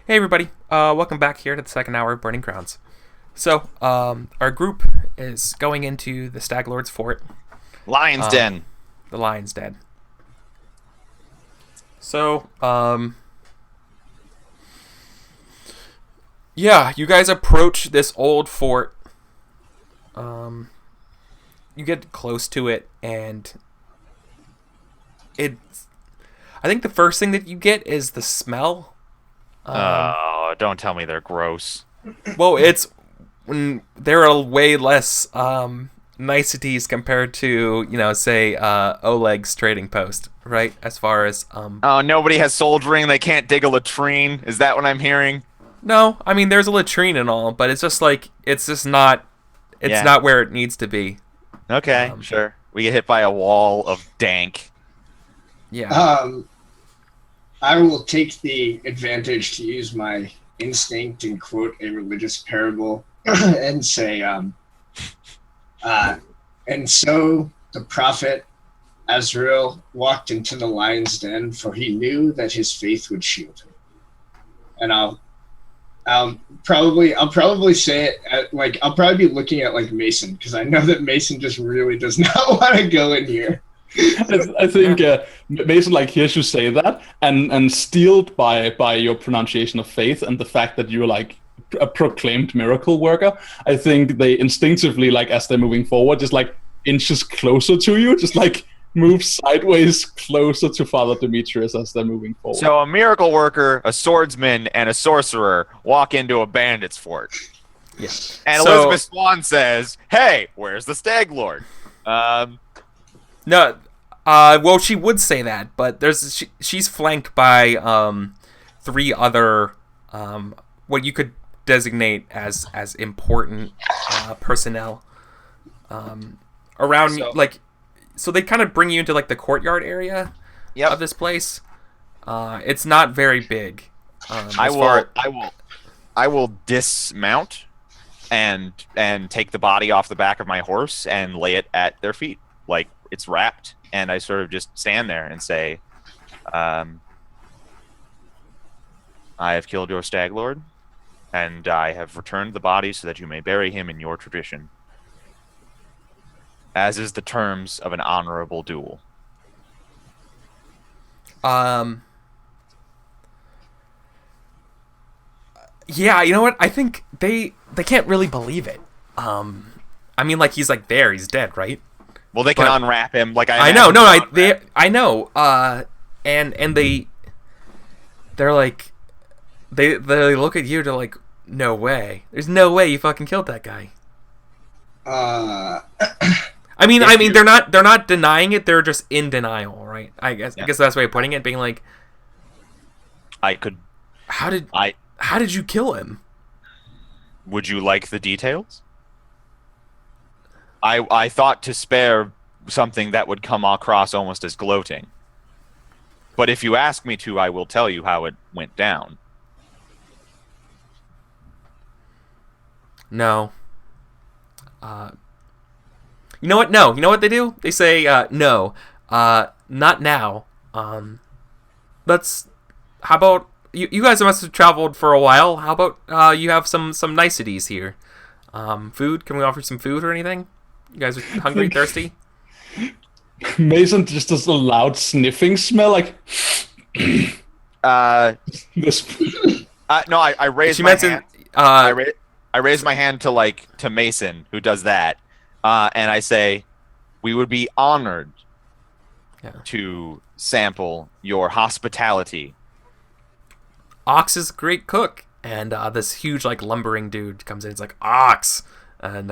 Hey everybody, welcome back here to the second hour of Burning Crowns. So, our group is going into the Stag Lord's fort. Lion's Den. The Lion's Den. So, yeah, you guys approach this old fort. You get close to it, and I think the first thing that you get is the smell. Oh, don't tell me they're gross. Well, there are way less niceties compared to, say, Oleg's trading post, right? As far as Oh, nobody has soldiering. They can't dig a latrine. Is that what I'm hearing? No, I mean there's a latrine and all, but it's just like it's not where it needs to be. Okay, sure. We get hit by a wall of dank. Yeah. I will take the advantage to use my instinct and quote a religious parable and say, and so the prophet Azrael walked into the lion's den, for he knew that his faith would shield him. And I'll probably say it I'll probably be looking at like Mason, because I know that Mason just really does not want to go in here. I think Mason hears you say that, and steeled by your pronunciation of faith and the fact that you're like a proclaimed miracle worker, I think they instinctively, as they're moving forward, just inches closer to you, just move sideways closer to Father Demetrius as they're moving forward. So a miracle worker, a swordsman, and a sorcerer walk into a bandit's fort. Yeah. And Elizabeth Swan says, "Hey, where's the Stag Lord?" No, well, she would say that, but she's flanked by three other what you could designate as important personnel around. So they kind of bring you into the courtyard area of this place. It's not very big. I will dismount and take the body off the back of my horse and lay it at their feet, like it's wrapped, and I sort of just stand there and say, "I have killed your Stag Lord, and I have returned the body so that you may bury him in your tradition, as is the terms of an honorable duel." Yeah, you know what? I think they can't really believe it. I mean, he's there, he's dead, right? Well, they can unwrap him. I know, no, I know. And they're like, they look at you to no way. There's no way you fucking killed that guy. I mean, they're not denying it. They're just in denial, right? I guess that's the way of putting it. Being like, how did you kill him? Would you like the details? I thought to spare something that would come across almost as gloating. But if you ask me to, I will tell you how it went down. No. You know what? No. You know what they do? They say, no. Not now. How about, you guys must have traveled for a while. How about, you have some niceties here? Food? Can we offer some food or anything? You guys are hungry, thirsty? Mason just does a loud sniffing smell, this. No, I raised my hand. I raise my hand to Mason, who does that, and I say, "We would be honored to sample your hospitality." Ox is a great cook, and this huge lumbering dude comes in. It's like, Ox, and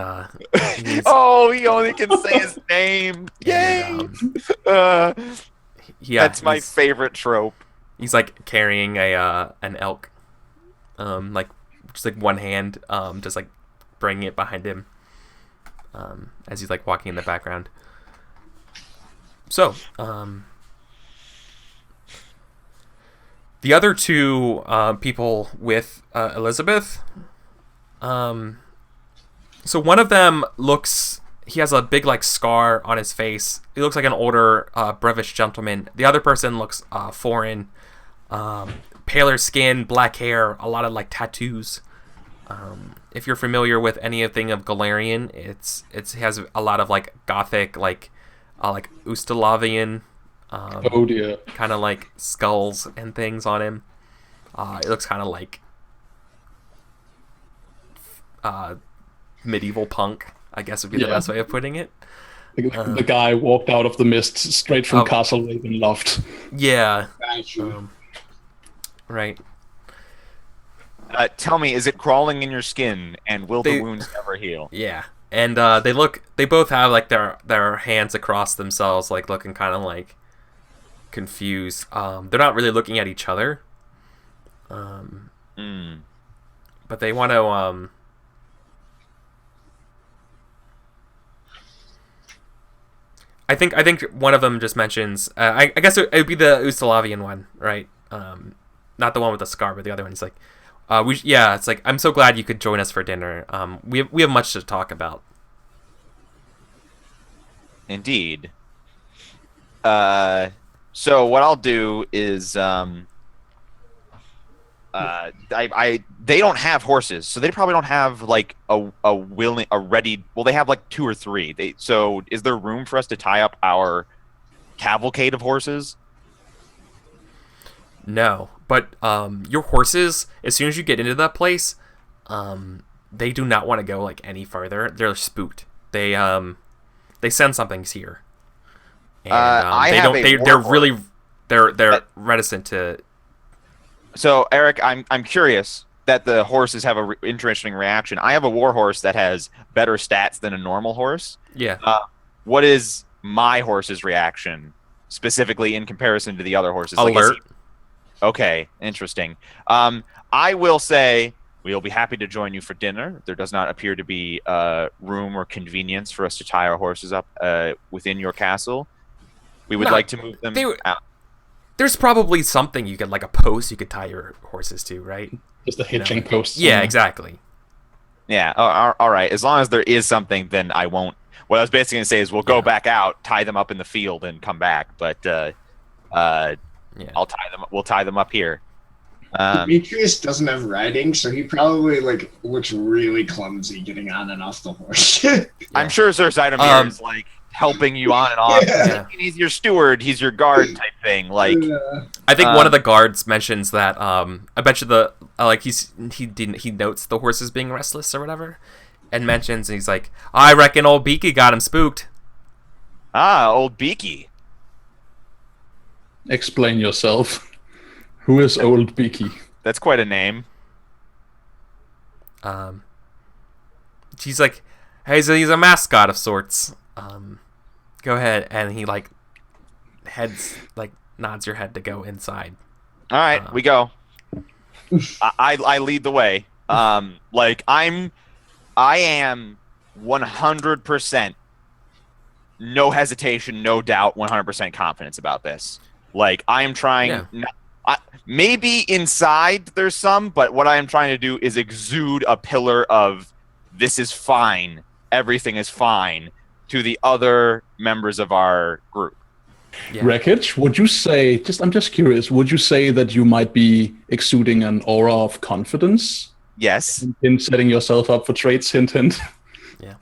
oh, he only can say his name. Yay! That's my favorite trope. He's carrying an elk, just one hand, just bringing it behind him, as he's walking in the background. So, the other two people with Elizabeth, so one of them he has a big scar on his face. He looks like an older, brevish gentleman. The other person looks foreign, paler skin, black hair, a lot of like tattoos. If you're familiar with anything of Galarian, it has a lot of like gothic, like Ustalavian, oh dear, kind of like skulls and things on him. It looks kind of like medieval punk, I guess would be the best way of putting it. The guy walked out of the mist straight from Castle Ravenloft. Yeah. Right. Tell me, is it crawling in your skin, and will the wounds never heal? Yeah. And they both have like their hands across themselves, like looking kind of like confused. They're not really looking at each other. But they want to I think one of them just mentions. I guess it would be the Ustalavian one, right? Not the one with the scar, but the other one. He's like, it's like, I'm so glad you could join us for dinner. We have much to talk about. Indeed. So what I'll do is they don't have horses, so they probably don't have like a ready. Well, they have like 2 or 3. So is there room for us to tie up our cavalcade of horses? No, but your horses, as soon as you get into that place, they do not want to go like any further. They're spooked. They sense something's here, and they're reticent to. So, Eric, I'm curious that the horses have a interesting reaction. I have a war horse that has better stats than a normal horse. Yeah. What is my horse's reaction, specifically in comparison to the other horses? Alert. Okay, interesting. I will say we'll be happy to join you for dinner. There does not appear to be room or convenience for us to tie our horses up within your castle. We would like to move them out. There's probably something you could, like a post you could tie your horses to, right? Just a hitching post. Yeah, exactly. Yeah, all right. As long as there is something, then I won't. What I was basically going to say is we'll go back out, tie them up in the field, and come back. But I'll tie them. We'll tie them up here. Demetrius doesn't have riding, so he probably like looks really clumsy getting on and off the horse. I'm sure Sir Zydomir is like helping you on and off. Yeah. He's your steward. He's your guard type thing. Like, I think one of the guards mentions that. I bet you he notes the horses being restless or whatever, and mentions, and he's like, I reckon old Beaky got him spooked. Old Beaky. Explain yourself. Who is Old Beaky? That's quite a name. She's like, he's a mascot of sorts. Go ahead, and he like nods your head to go inside. All right, we go. I lead the way. I am 100%, no hesitation, no doubt, 100% confidence about this. Like, I am trying. Yeah. Maybe inside there's some, but what I am trying to do is exude a pillar of this is fine, everything is fine, to the other members of our group. Yeah. Wreckage, would you say, I'm just curious, would you say that you might be exuding an aura of confidence? Yes. In setting yourself up for traits, hint, hint. Yeah.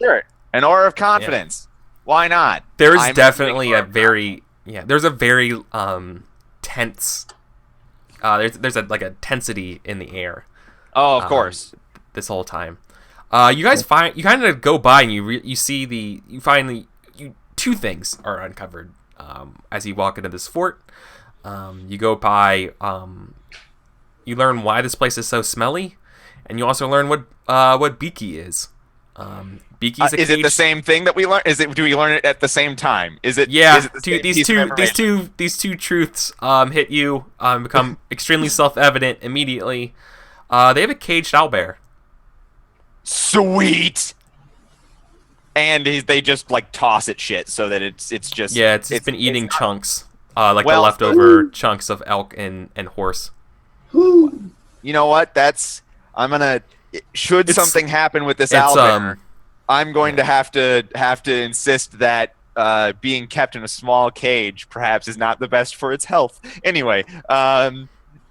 Sure. An aura of confidence. Yeah. Why not? There's definitely a very tense. There's a tensity in the air. Oh, of course. This whole time, you guys kind of go by and you find two things are uncovered as you walk into this fort. You go by. You learn why this place is so smelly, and you also learn what Beaky is. Beaky's is it the same thing that we learn? Do we learn it at the same time? Is it? Yeah. These two truths hit you. Become extremely self-evident immediately. They have a caged owlbear. Sweet. And they just like toss it shit so that it's just it's been eating chunks the leftover chunks of elk and horse. You know what? Should something happen with this owlbear, I'm going to have to insist that being kept in a small cage perhaps is not the best for its health. Anyway,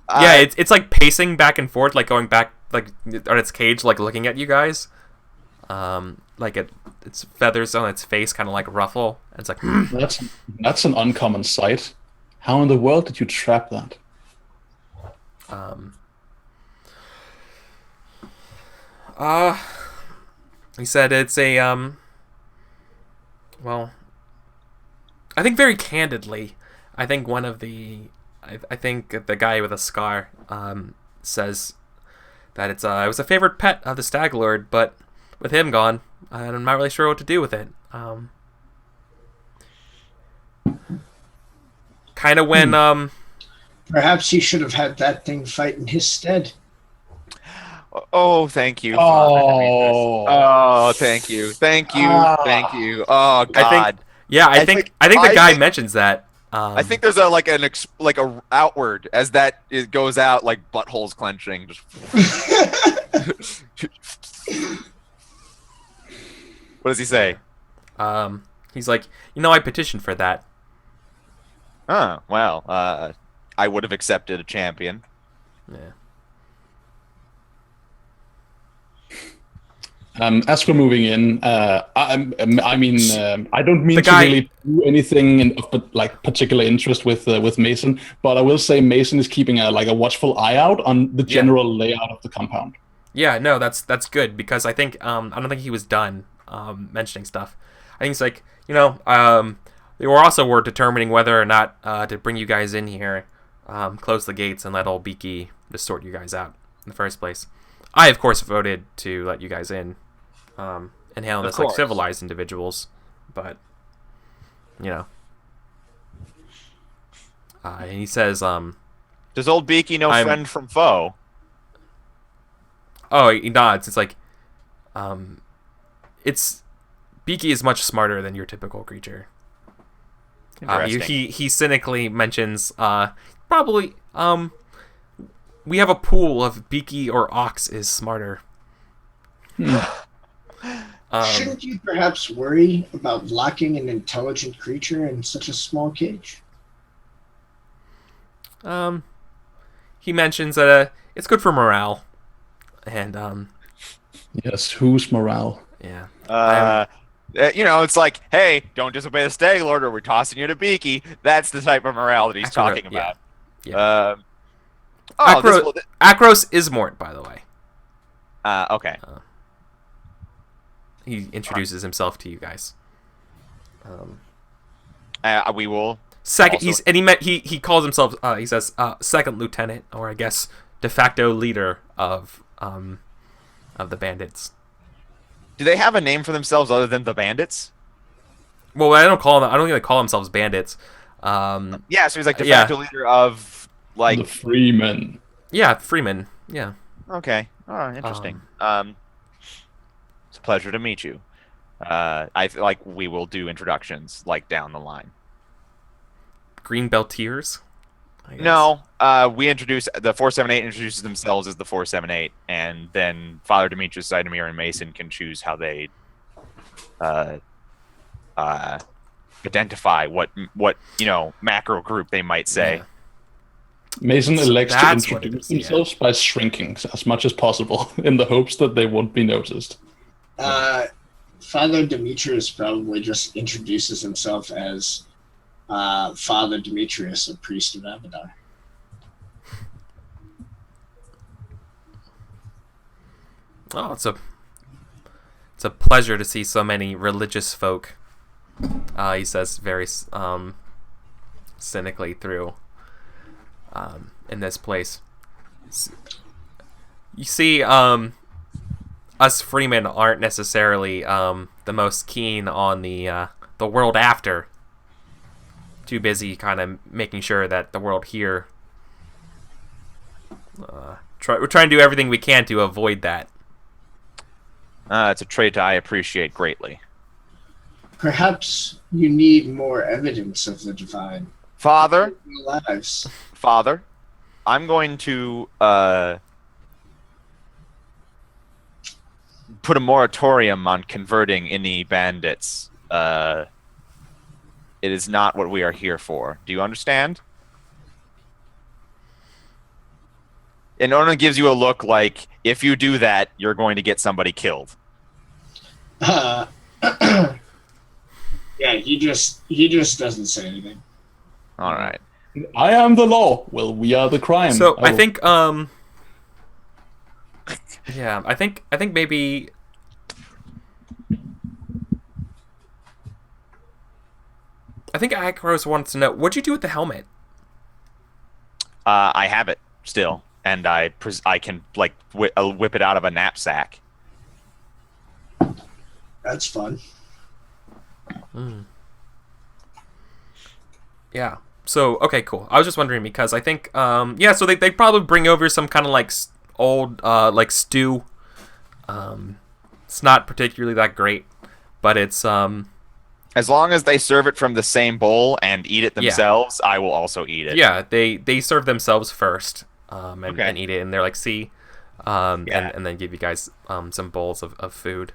Yeah, it's like pacing back and forth, like going back, like on its cage, like looking at you guys. Like its feathers on its face kind of like ruffle. And it's like that's an uncommon sight. How in the world did you trap that? He said it's a well, I think very candidly, I think one of the I think the guy with a scar says that it was a favorite pet of the Stag Lord, but with him gone, I'm not really sure what to do with it. Kind of when Perhaps he should have had that thing fight in his stead. Oh, thank you. Oh, thank you. Thank you. Oh God. I think the guy mentions that. I think there's a outward as that it goes out, like buttholes clenching. What does he say? He's like, I petitioned for that. Oh, well, I would have accepted a champion. Yeah. As we're moving in, I don't mean to really do anything of particular interest with Mason, but I will say Mason is keeping a watchful eye out on the general layout of the compound. Yeah, no, that's good because I think I don't think he was done mentioning stuff. I think it's like they were determining whether or not to bring you guys in here, close the gates, and let old Beaky just sort you guys out in the first place. I, of course, voted to let you guys in and handle this like civilized individuals, but and he says, "Does old Beaky know friend from foe?" Oh, he nods. It's like, it's Beaky is much smarter than your typical creature. He cynically mentions, probably, we have a pool of Beaky or Ox is smarter. Shouldn't you perhaps worry about locking an intelligent creature in such a small cage? He mentions that it's good for morale, and yes, whose morale? Yeah. It's like, hey, don't disobey the Stag Lord, or we're tossing you to Beaky. That's the type of morale that he's talking about. Yeah. Akros is Mort, by the way. Okay. He introduces himself to you guys. We will. Second, he calls himself. He says second lieutenant, or I guess de facto leader of the bandits. Do they have a name for themselves other than the bandits? Well, I don't think they call themselves bandits. So he's like de facto leader of like the Freemen. Yeah, Freemen. Yeah. Okay. Oh, interesting. It's a pleasure to meet you. We will do introductions down the line. Green Beltiers? No, we introduce the 478 introduces themselves as the 478, and then Father Demetrius, Zidamir, and Mason can choose how they identify what macro group they might say. Yeah. Mason elects to introduce themselves by shrinking as much as possible in the hopes that they won't be noticed. Father Demetrius probably just introduces himself as Father Demetrius, a priest of Abadar. Oh, it's a pleasure to see so many religious folk. He says very cynically through in this place. You see, us Freemen aren't necessarily the most keen on the world after. Too busy kind of making sure that the world here. We're trying to do everything we can to avoid that. It's a trait I appreciate greatly. Perhaps you need more evidence of the divine. Father, lives. Father, I'm going to put a moratorium on converting any bandits. It is not what we are here for. Do you understand? And Onan gives you a look like, if you do that, you're going to get somebody killed. Yeah, he just doesn't say anything. All right. I am the law. Well, we are the crime. So I think yeah, I think maybe Akros wants to know, what'd you do with the helmet? I have it still, and I can like whip it out of a knapsack. That's fun. Yeah. So okay, cool. I was just wondering because I think yeah, so they probably bring over some kind of like old like stew. It's not particularly that great, but it's as long as they serve it from the same bowl and eat it themselves, I will also eat it. Yeah, they serve themselves first and eat it, and they're like, see, and then give you guys some bowls of food.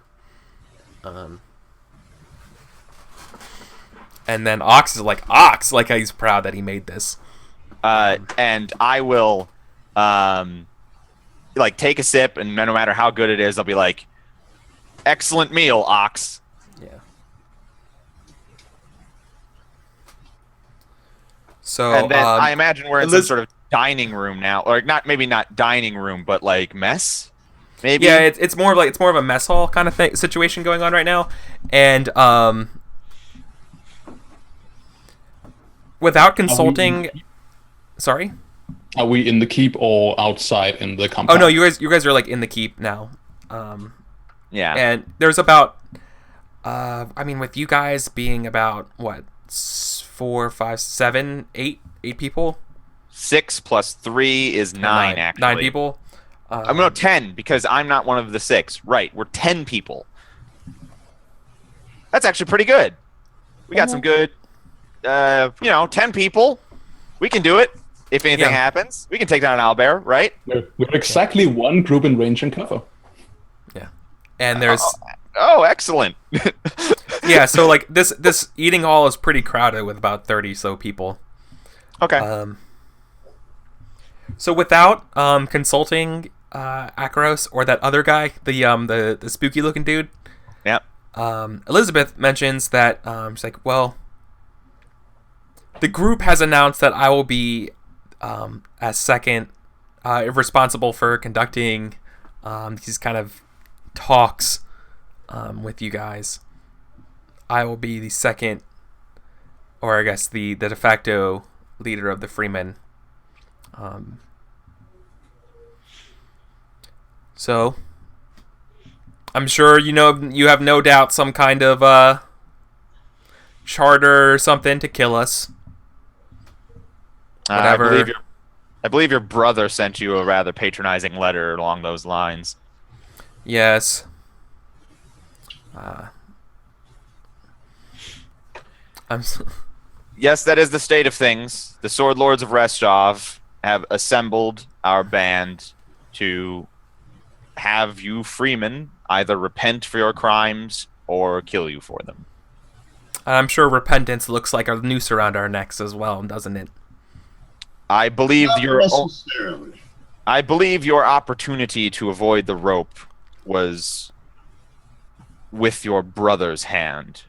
And then Ox is like he's proud that he made this. And I will like take a sip, and no matter how good it is, I'll be like, excellent meal, Ox. Yeah. So and then I imagine we're in some sort of dining room now, or maybe not dining room, but like mess. Maybe. Yeah, it's more of a mess hall kind of situation going on right now, and without consulting, sorry. Are we in the keep or outside in the compound? Oh no, you guys are like in the keep now. Yeah. And there's about, I mean, with you guys being about what, 4, 5, 7, 8 people. 6 plus 3 is 9. Actually, 9 people. I'm no 10 because I'm not one of the 6. Right, we're 10 people. That's actually pretty good. We got some good. 10 people. We can do it. If anything happens, we can take down an owlbear, right? We're exactly one group in range and cover. Yeah, and there's. Oh, excellent. Yeah, so like this eating hall is pretty crowded with about 30 so people. Okay. So without consulting Akros or that other guy, the spooky looking dude. Yep. Elizabeth mentions that she's like, well, the group has announced that I will be as second responsible for conducting these kind of talks with you guys. I will be the second, or I guess the de facto leader of the Freemen. So I'm sure you have no doubt some kind of charter or something to kill us. Whatever. I believe your brother sent you a rather patronizing letter along those lines. Yes. Yes, that is the state of things. The Sword Lords of Restov have assembled our band to have you freemen either repent for your crimes or kill you for them. I'm sure repentance looks like a noose around our necks as well, doesn't it? I believe your opportunity to avoid the rope was with your brother's hand.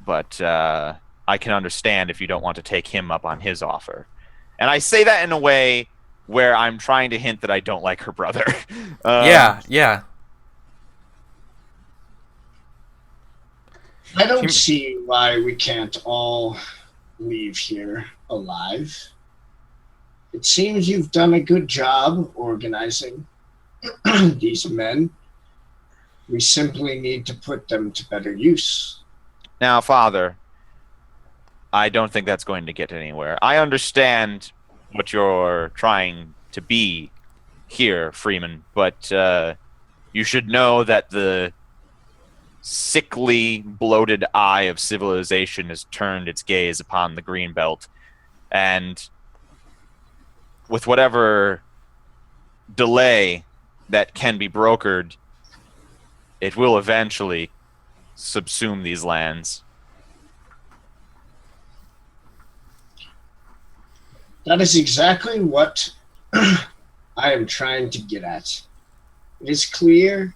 But I can understand if you don't want to take him up on his offer. And I say that in a way where I'm trying to hint that I don't like her brother. Yeah. I don't see why we can't all leave here alive. It seems you've done a good job organizing these men. We simply need to put them to better use. Now, Father, I don't think that's going to get anywhere. I understand what you're trying to be here, Freeman, but you should know that the sickly, bloated eye of civilization has turned its gaze upon the Greenbelt, and with whatever delay that can be brokered, it will eventually subsume these lands. That is exactly what I am trying to get at. It is clear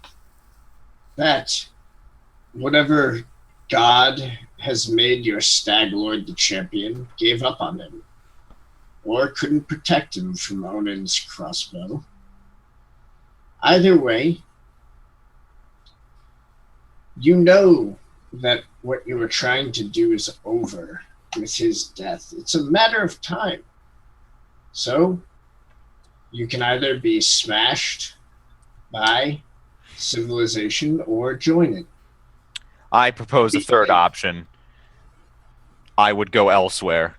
that whatever god has made your Stag Lord the champion gave up on him, or couldn't protect him from Onan's crossbow. Either way, you know that what you were trying to do is over with his death. It's a matter of time. So, you can either be smashed by civilization or join it. I propose a third option. I would go elsewhere.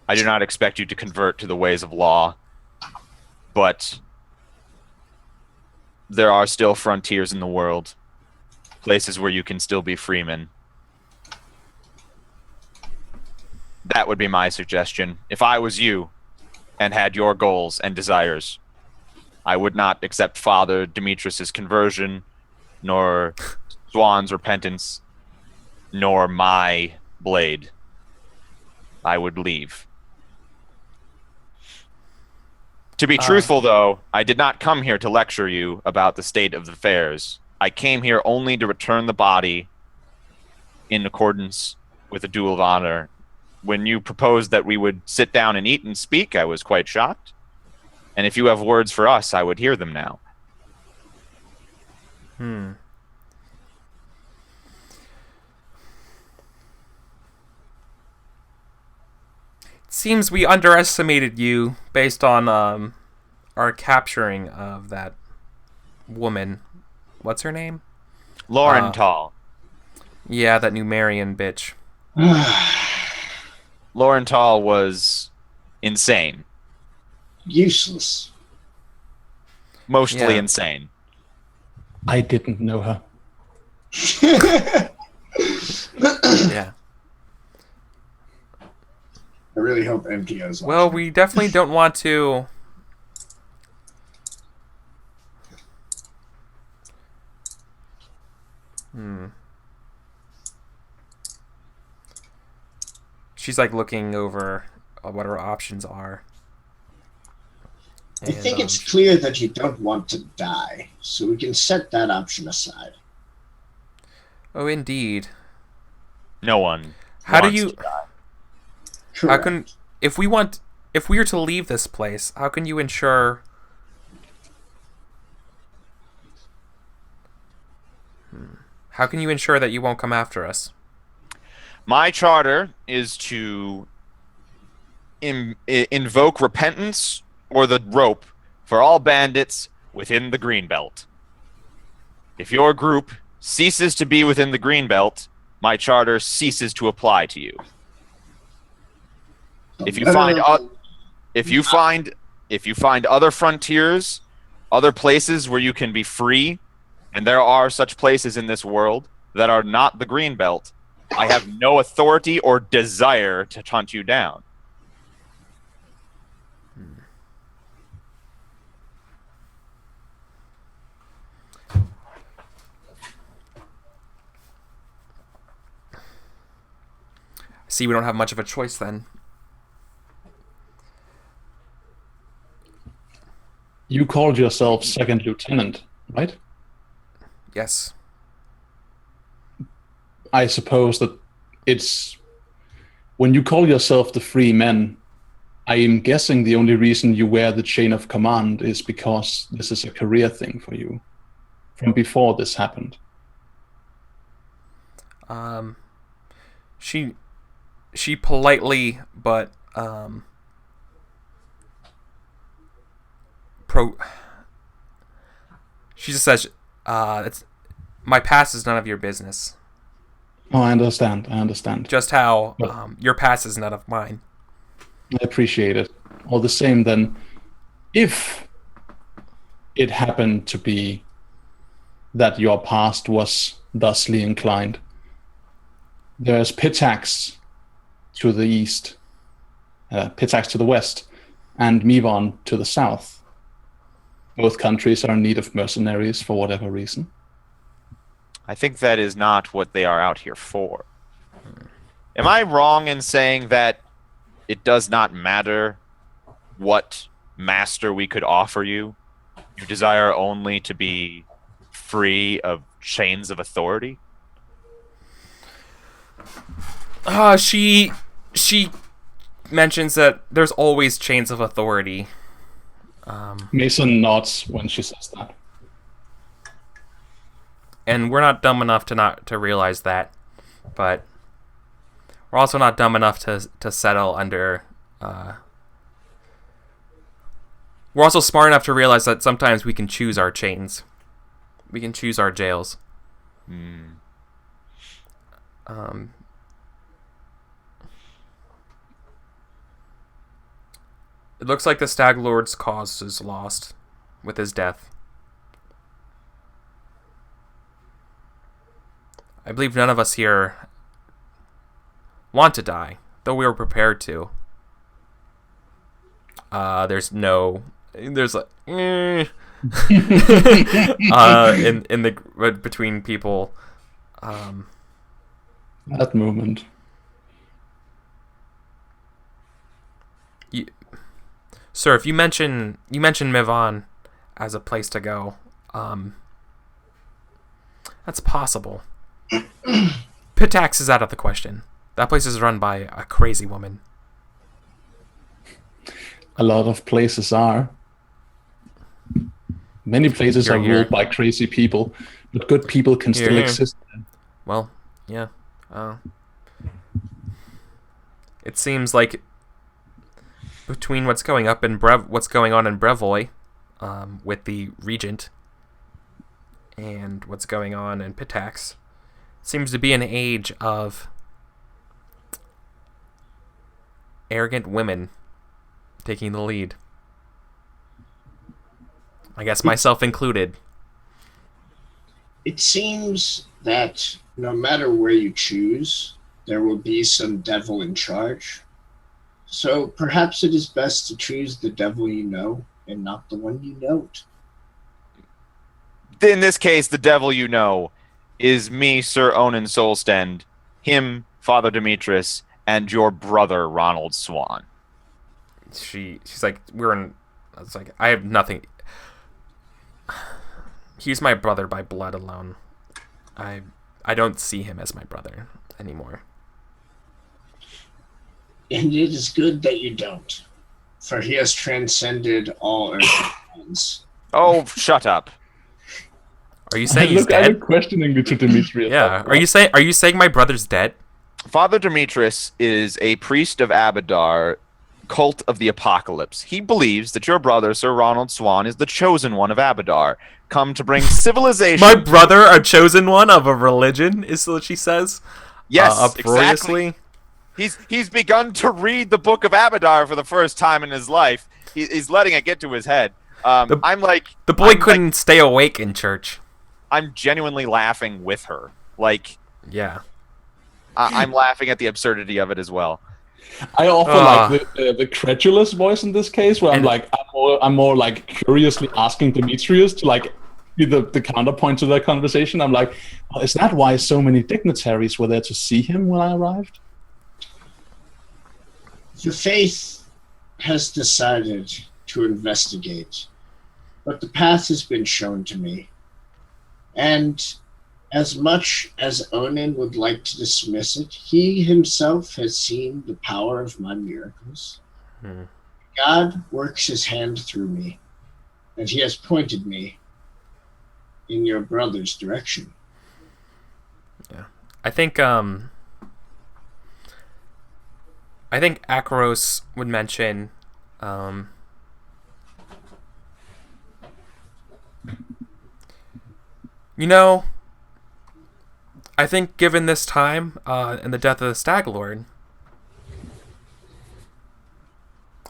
I do not expect you to convert to the ways of law, but there are still frontiers in the world, places where you can still be freemen. That would be my suggestion. If I was you and had your goals and desires, I would not accept Father Demetrius's conversion, nor Swan's repentance, nor my blade. I would leave. To be truthful, though, I did not come here to lecture you about the state of affairs. I came here only to return the body in accordance with a duel of honor. When you proposed that we would sit down and eat and speak, I was quite shocked. And if you have words for us, I would hear them now. It seems we underestimated you based on our capturing of that woman. What's her name? Lauren Tall. Yeah, that Numerian bitch. Lauren Tall was insane. Useless. Mostly insane. I didn't know her. Yeah. I really hope MTO's Well, we definitely don't want to... She's like looking over what our options are. I think it's clear that you don't want to die, so we can set that option aside. Oh, indeed. No one. How do wants you? to die. How can if we are to leave this place? How can you ensure? How can you ensure that you won't come after us? My charter is to invoke repentance or the rope for all bandits within the Greenbelt. If your group ceases to be within the Greenbelt, my charter ceases to apply to you. If you find other frontiers, other places where you can be free, and there are such places in this world that are not the Greenbelt, I have no authority or desire to hunt you down. See, we don't have much of a choice then. You called yourself second lieutenant, right? Yes. I suppose that it's... When you call yourself the free men, I am guessing the only reason you wear the chain of command is because this is a career thing for you. From before this happened. She politely, but she just says, "It's my past is none of your business." Oh, I understand. Just how your past is none of mine. I appreciate it. All the same, then, if it happened to be that your past was thusly inclined, there's Pitax to the east, Pitax to the west, and Mivon to the south. Both countries are in need of mercenaries for whatever reason. I think that is not what they are out here for. Am I wrong in saying that it does not matter what master we could offer you? You desire only to be free of chains of authority? She mentions that there's always chains of authority. Mason nods when she says that. And we're not dumb enough to realize that, but we're also not dumb enough to settle under. We're also smart enough to realize that sometimes we can choose our chains. We can choose our jails. It looks like the Stag Lord's cause is lost with his death. I believe none of us here want to die, though we were prepared to. There's like in the between people. That moment. Sir, if you mention Mivan as a place to go, that's possible. Pitax is out of the question. That place is run by a crazy woman. A lot of places are. Many places are ruled by crazy people, but good people can still exist. Well, yeah. It seems like between what's going on in Brevoy, with the Regent, and what's going on in Pitax, seems to be an age of arrogant women taking the lead. I guess myself included. It seems that no matter where you choose, there will be some devil in charge. So perhaps it is best to choose the devil you know and not the one you don't. In this case, the devil you know is me, Sir Onan Solstend, him, Father Demetrius, and your brother, Ronald Swan. She's like, it's like, I have nothing. He's my brother by blood alone. I don't see him as my brother anymore. And it is good that you don't, for he has transcended all earthly plans. Oh, shut up. Are you saying he's dead? I'm questioning you to Demetrius. Yeah. Are you saying my brother's dead? Father Demetrius is a priest of Abadar, cult of the apocalypse. He believes that your brother, Sir Ronald Swan, is the chosen one of Abadar, come to bring civilization. My brother, a chosen one of a religion, is what she says. Yes, uproariously. Exactly. He's begun to read the book of Abadar for the first time in his life. He's letting it get to his head. The boy couldn't stay awake in church. I'm genuinely laughing with her. Like, yeah. I'm laughing at the absurdity of it as well. I offer like the credulous voice in this case, where I'm more like curiously asking Demetrius to like be the counterpoint to that conversation. I'm like, well, is that why so many dignitaries were there to see him when I arrived? The faith has decided to investigate, but the path has been shown to me. And as much as Onan would like to dismiss it, he himself has seen the power of my miracles. God works his hand through me, and he has pointed me in your brother's direction. Yeah. I think Akaros would mention I think given this time and the death of the Stag Lord,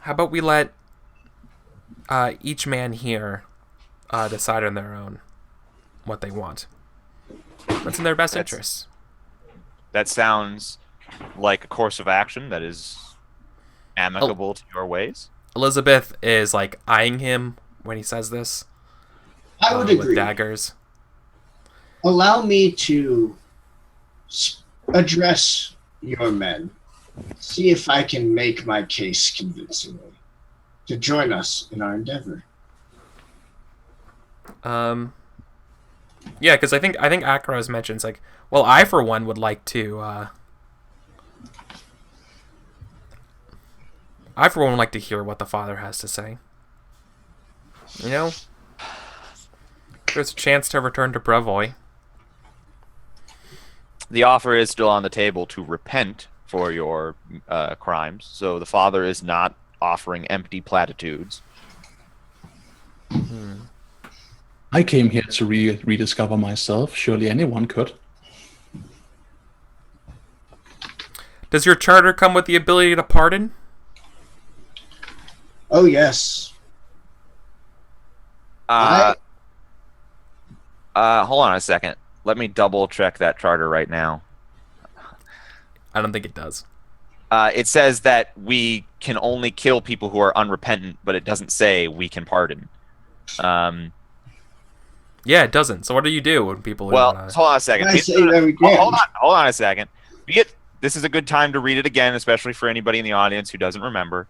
how about we let each man here decide on their own what they want. What's in their best interests. That sounds like a course of action that is amicable to your ways. Elizabeth is like eyeing him when he says this. I would agree. With daggers. Allow me to address your men. See if I can make my case convincingly. to join us in our endeavor. Yeah, because I think Akros mentions like, well, I for one would like to. I for one would like to hear what the father has to say. You know, there's a chance to return to Brevoy. The offer is still on the table to repent for your crimes, so the father is not offering empty platitudes. I came here to rediscover myself. Surely anyone could. Does your charter come with the ability to pardon? Oh, yes. Hold on a second. Let me double check that charter right now. I don't think it does. It says that we can only kill people who are unrepentant, but it doesn't say we can pardon. Yeah, it doesn't. So what do you do when people? Well, hold on a second. Hold on a second. This is a good time to read it again, especially for anybody in the audience who doesn't remember.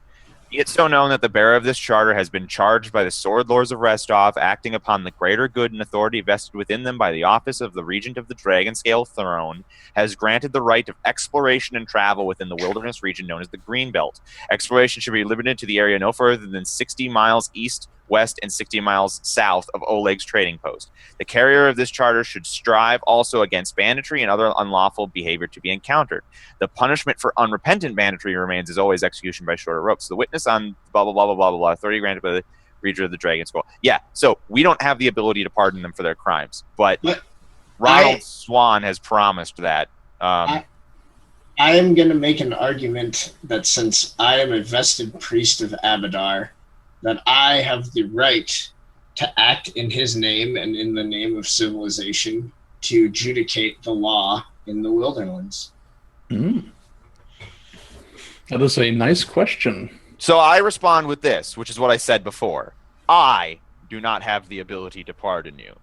Be it so known that the bearer of this charter has been charged by the Sword Lords of Restov, acting upon the greater good and authority vested within them by the office of the Regent of the Dragonscale Throne, has granted the right of exploration and travel within the wilderness region known as the Greenbelt. Exploration should be limited to the area no further than 60 miles east, west, and 60 miles south of Oleg's trading post. The carrier of this charter should strive also against banditry and other unlawful behavior to be encountered. The punishment for unrepentant banditry remains as always execution by shorter ropes. The witness on blah blah blah blah blah blah blah, authority granted by the Regent of the Dragon Skull. Yeah, so we don't have the ability to pardon them for their crimes, but Ronald Swan has promised that. I am going to make an argument that since I am a vested priest of Abadar, that I have the right to act in his name and in the name of civilization to adjudicate the law in the wilderness. That is a nice question. So I respond with this, which is what I said before. I do not have the ability to pardon you,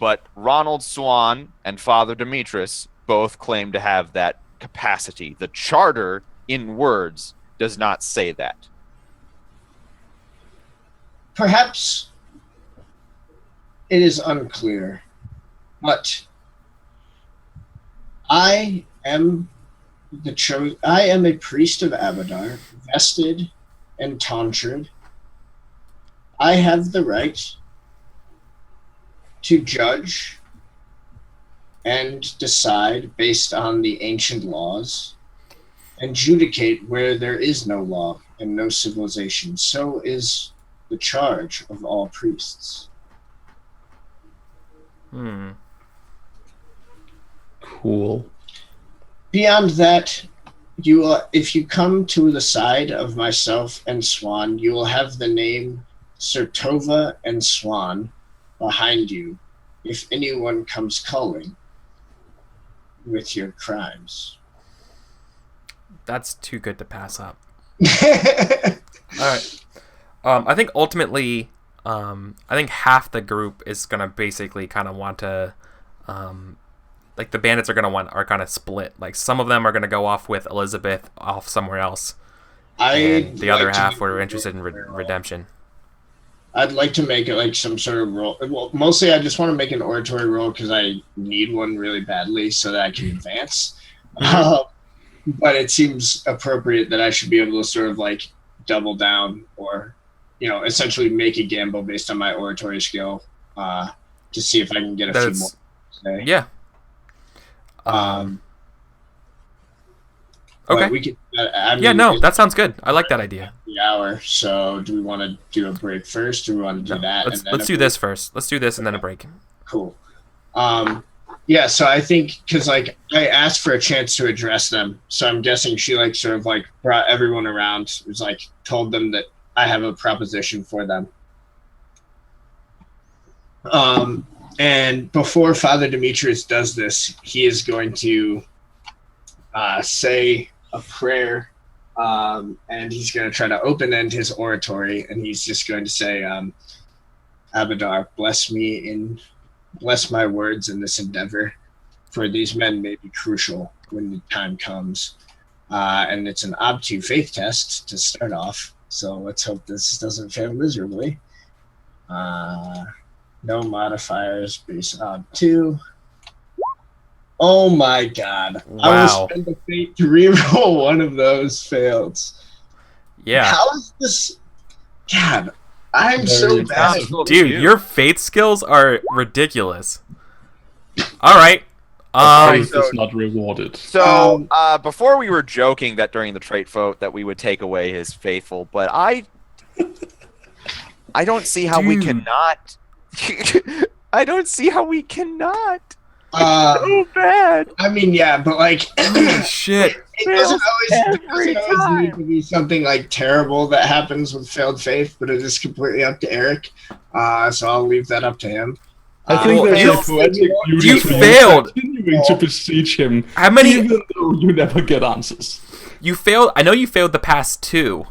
but Ronald Swan and Father Demetrius both claim to have that capacity. The charter, in words, does not say that. Perhaps it is unclear, but I am a priest of Abadar, vested and tonsured. I have the right to judge and decide based on the ancient laws and adjudicate where there is no law and no civilization. So is the charge of all priests. Cool. Beyond that, if you come to the side of myself and Swan, you will have the name Sertova and Swan behind you if anyone comes calling with your crimes. That's too good to pass up. All right. I think ultimately, I think half the group is gonna basically kind of want to, like the bandits are kind of split. Like some of them are gonna go off with Elizabeth off somewhere else, and the other half were interested in redemption. I'd like to make it like some sort of roll. Well, mostly I just want to make an oratory roll because I need one really badly so that I can advance. But it seems appropriate that I should be able to sort of like double down or, essentially make a gamble based on my oratory skill to see if I can get a few more today. Yeah. Okay. We could, that sounds good. I like that idea. The hour. So, do we want to do a break first? Do we want to do that? Let's do this first. Let's do this and then a break. Cool. Yeah. So I think because I asked for a chance to address them, so I'm guessing she sort of brought everyone around. Was told them that I have a proposition for them. And before Father Demetrius does this, he is going to say a prayer, and he's going to try to open-end his oratory, and he's just going to say, Abadar, bless my words in this endeavor, for these men may be crucial when the time comes. And it's an obtuse faith test to start off, So let's hope this doesn't fail miserably. No modifiers, base on 2. Oh my god. Wow. I will spend the fate to reroll one of those fails. Yeah. How is this? God, I'm so bad. Dude, your fate skills are ridiculous. All right. It's not rewarded. So, before we were joking that during the trait vote that we would take away his faithful, but I don't see how we cannot. I don't see how we cannot. It's so bad. I mean, yeah, but like, shit. It doesn't always need to be something like terrible that happens with failed faith, but it is completely up to Eric. So I'll leave that up to him. I think there's a poetic beauty you failed. Continuing to beseech him. How many? Even though you never get answers. You failed. I know you failed the past 2.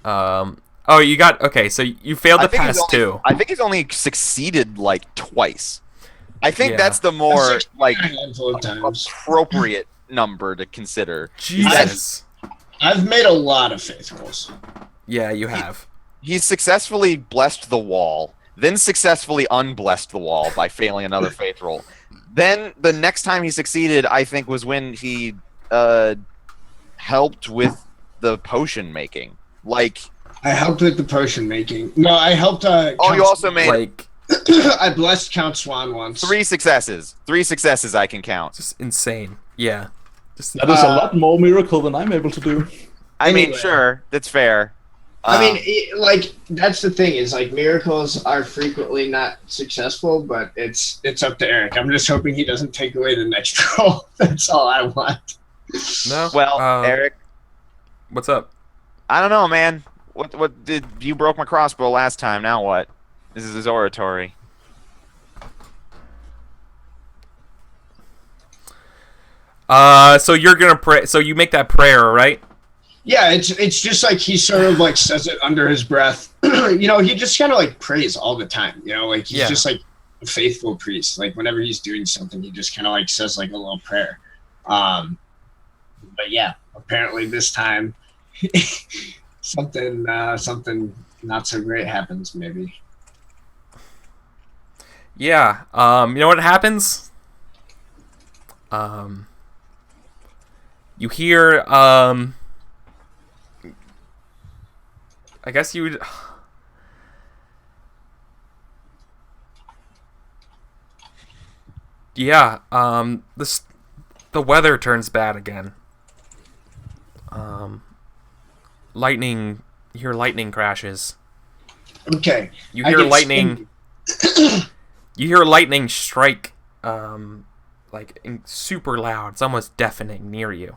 Oh, you got okay. So you failed the past 2. I think he's only succeeded like twice. I think that's the more like appropriate number to consider. Jesus, I've made a lot of faith rolls. Yeah, you have. He's successfully blessed the wall, then successfully unblessed the wall by failing another faith roll. Then the next time he succeeded, I think, was when he helped with the potion making. Like, I helped with the potion making. No, I helped. Oh, you also made like. I blessed Count Swan once. 3 successes. 3 successes I can count. Just insane. Yeah. That is a lot more miracle than I'm able to do. I mean, sure, that's fair. I mean, like, that's the thing is, like, miracles are frequently not successful, but it's up to Eric. I'm just hoping he doesn't take away the next roll. That's all I want. No. Well, Eric, what's up? I don't know, man. What did you broke my crossbow last time? Now what? This is his oratory. So you're gonna pray. So you make that prayer, right? Yeah, it's just like he sort of like says it under his breath. You know, he just kind of like prays all the time. You know, like he's just like a faithful priest. Like whenever he's doing something, he just kind of like says like a little prayer. But yeah, apparently this time something not so great happens. Maybe. Yeah. You know what happens? You hear, I guess you would... Yeah, the weather turns bad again. Lightning, you hear lightning crashes. Okay. You hear lightning... You hear lightning strike, like super loud. It's almost deafening near you.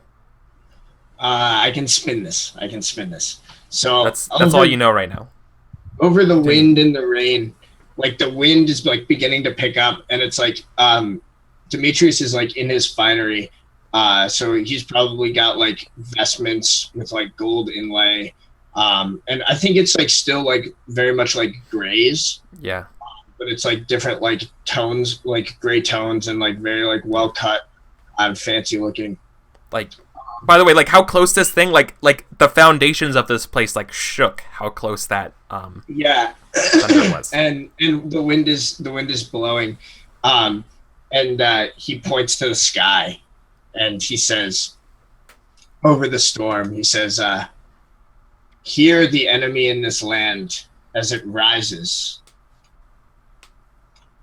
I can spin this. So that's all you know right now. Over the wind and the rain, like the wind is like beginning to pick up, and it's like Demetrius is like in his finery, so he's probably got like vestments with like gold inlay, and I think it's like still like very much like grays. Yeah. But it's like different like tones, like gray tones, and like very like well cut and fancy looking. Like, by the way, like how close this thing, like the foundations of this place like shook. How close that yeah thunder was. and the wind is blowing, and he points to the sky, and he says, over the storm, he says, "Hear the enemy in this land as it rises.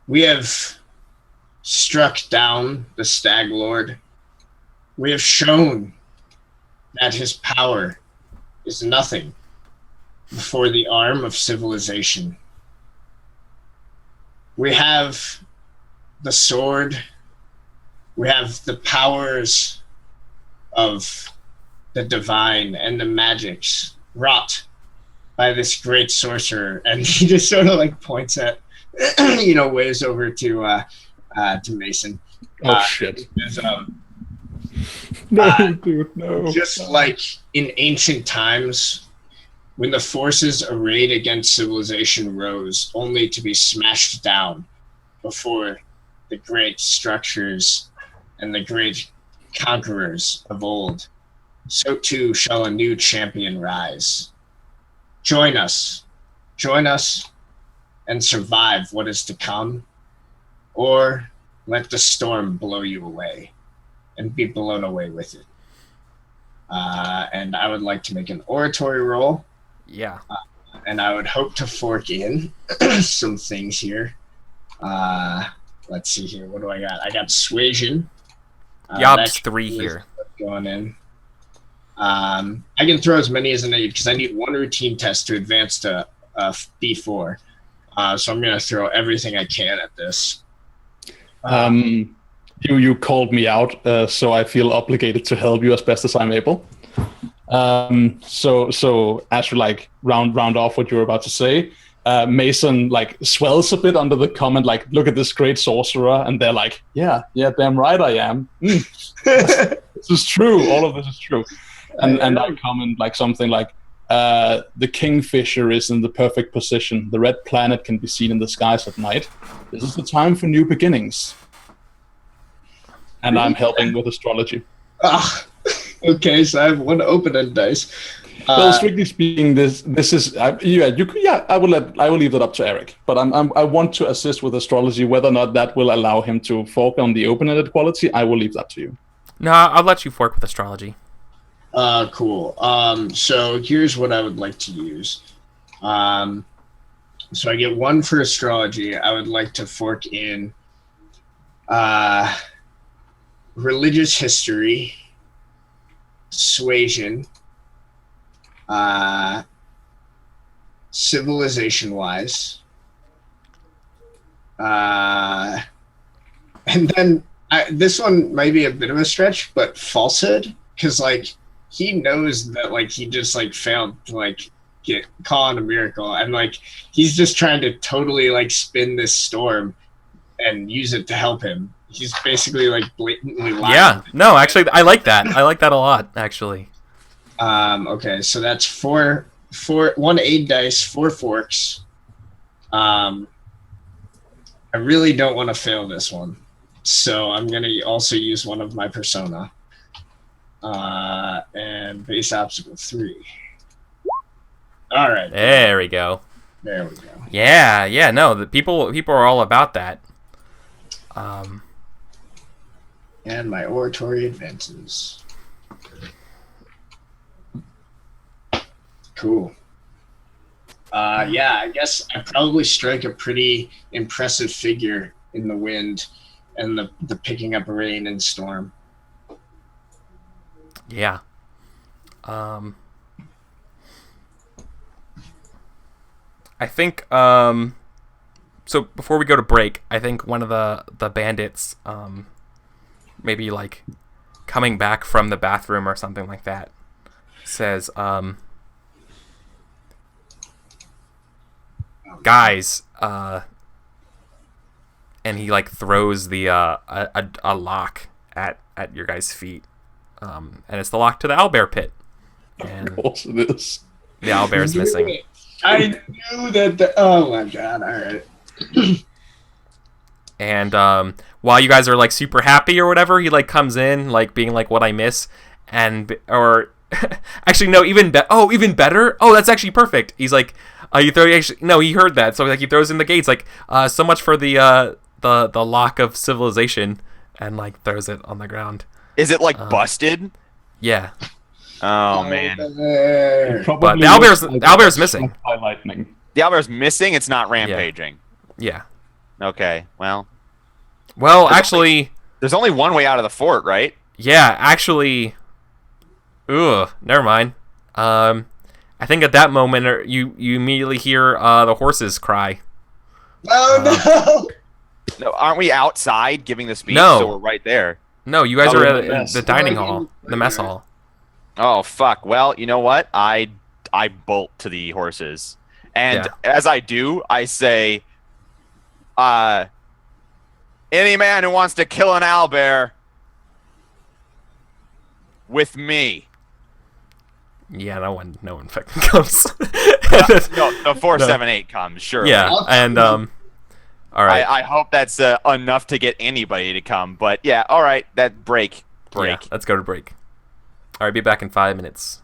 We have struck down the Stag Lord. We have shown that his power is nothing before the arm of civilization. We have the sword. We have the powers of the divine and the magics wrought by this great sorcerer." And he just sort of like points at, you know, waves over to Mason. Oh shit! No, dude, no. Just like in ancient times, when the forces arrayed against civilization rose, only to be smashed down before the great structures and the great conquerors of old, so too shall a new champion rise. Join us, and survive what is to come, or let the storm blow you away, and be blown away with it. And I would like to make an oratory roll. Yeah. And I would hope to fork in some things here. Let's see here. What do I got? I got Suasion. That's 3 here. Going in. I can throw as many as I need because I need 1 routine test to advance to B4. So I'm going to throw everything I can at this. You called me out, so I feel obligated to help you as best as I'm able. So as you like round off what you're about to say, Mason like swells a bit under the comment like, look at this great sorcerer, and they're like, yeah, damn right I am. This is true. All of this is true. And I comment like something like, the Kingfisher is in the perfect position. The red planet can be seen in the skies at night. This is the time for new beginnings. And I'm helping with astrology. Okay, so I have 1 open-end dice. Well, strictly speaking, this is I will leave that up to Eric. But I want to assist with astrology. Whether or not that will allow him to fork on the open-ended quality, I will leave that to you. No, I'll let you fork with astrology. Cool. So here's what I would like to use. So I get 1 for astrology. I would like to fork in religious history, suasion, civilization-wise, and then this one might be a bit of a stretch, but falsehood, because like he knows that like he just like failed to like get call in a miracle, and like he's just trying to totally like spin this storm and use it to help him. He's basically like blatantly lying. Yeah, no, actually, I like that. I like that a lot, actually. Okay, so that's 1 aid dice, 4 forks. I really don't want to fail this one, so I'm gonna also use one of my persona. And base obstacle 3. All right. There we go. There we go. Yeah. No, the people are all about that. And my oratory advances. Cool. Yeah, I guess I probably strike a pretty impressive figure in the wind and the picking up rain and storm. Yeah. I think so before we go to break, I think one of the bandits maybe like coming back from the bathroom or something like that says guys, and he like throws the a lock at your guys' feet, and it's the lock to the owlbear pit. And of course it is. The owlbear's missing. I knew that. Oh my god! All right. And while you guys are like super happy or whatever, he like comes in like being like, "What I miss," or actually no, even better. Oh, that's actually perfect. He's like, he heard that, so like he throws in the gates like, so much for the lock of civilization, and like throws it on the ground. Is it like busted? Yeah. Oh man. But the owlbear's missing. By lightning. The owlbear's missing. It's not rampaging. Yeah. Okay. Well, actually, there's only one way out of the fort, right? Yeah. Actually. Ugh. Never mind. I think at that moment you immediately hear the horses cry. Oh no! No, aren't we outside giving the speech? No. So we're right there. No, you guys are at the dining hall, the mess hall. Oh fuck! Well, you know what? I bolt to the horses, and as I do, I say, "Any man who wants to kill an owlbear with me." Yeah, no one fucking comes. No, the 478 comes, sure. Yeah, and all right. I hope that's enough to get anybody to come, but yeah, all right. That break. Yeah, let's go to break. All right, be back in 5 minutes.